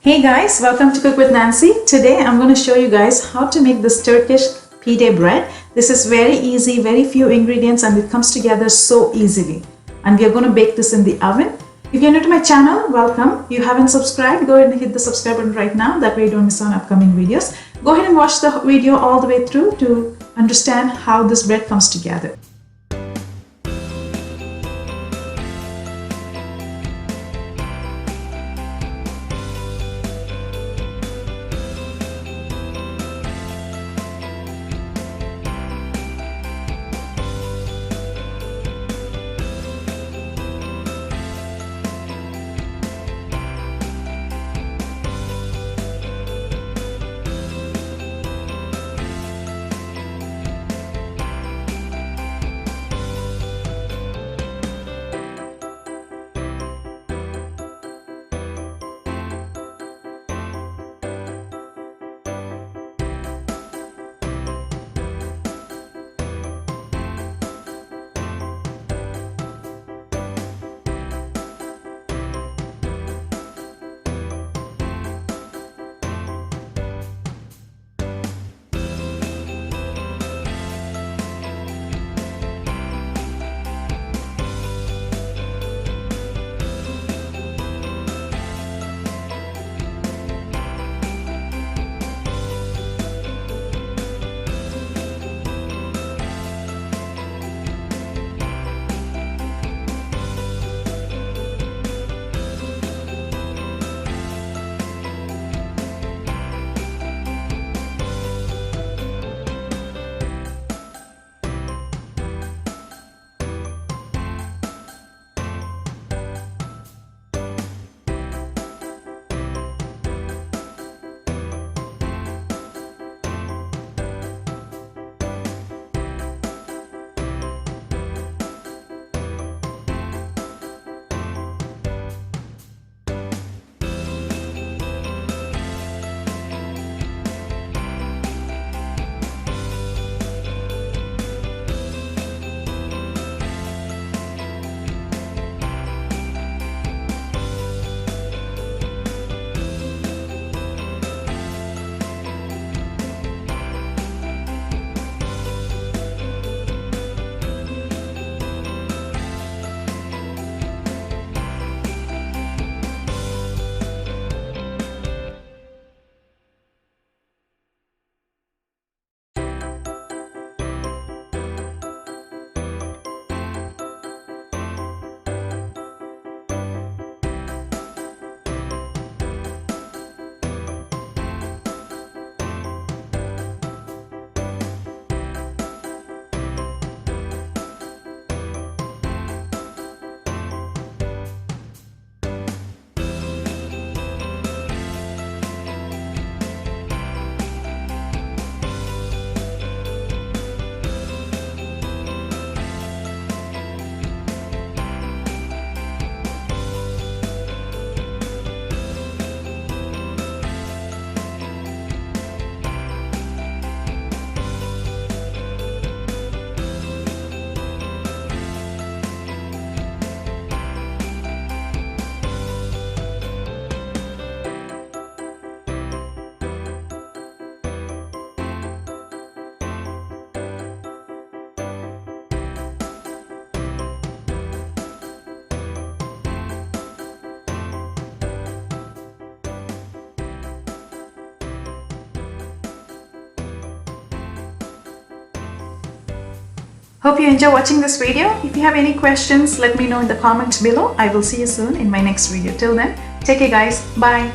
Hey guys, welcome to Cook with Nancy. Today I'm going to show you guys how to make this Turkish pide bread. This is very easy, very few ingredients, and it comes together so easily. And we are going to bake this in the oven. If you're new to my channel, welcome. If you haven't subscribed, go ahead and hit the subscribe button right now. That way you don't miss on upcoming videos. Go ahead and watch the video all the way through to understand how this bread comes together. Hope you enjoy watching this video. If you have any questions, let me know in the comments below. I will see you soon in my next video. Till then, take care guys. Bye.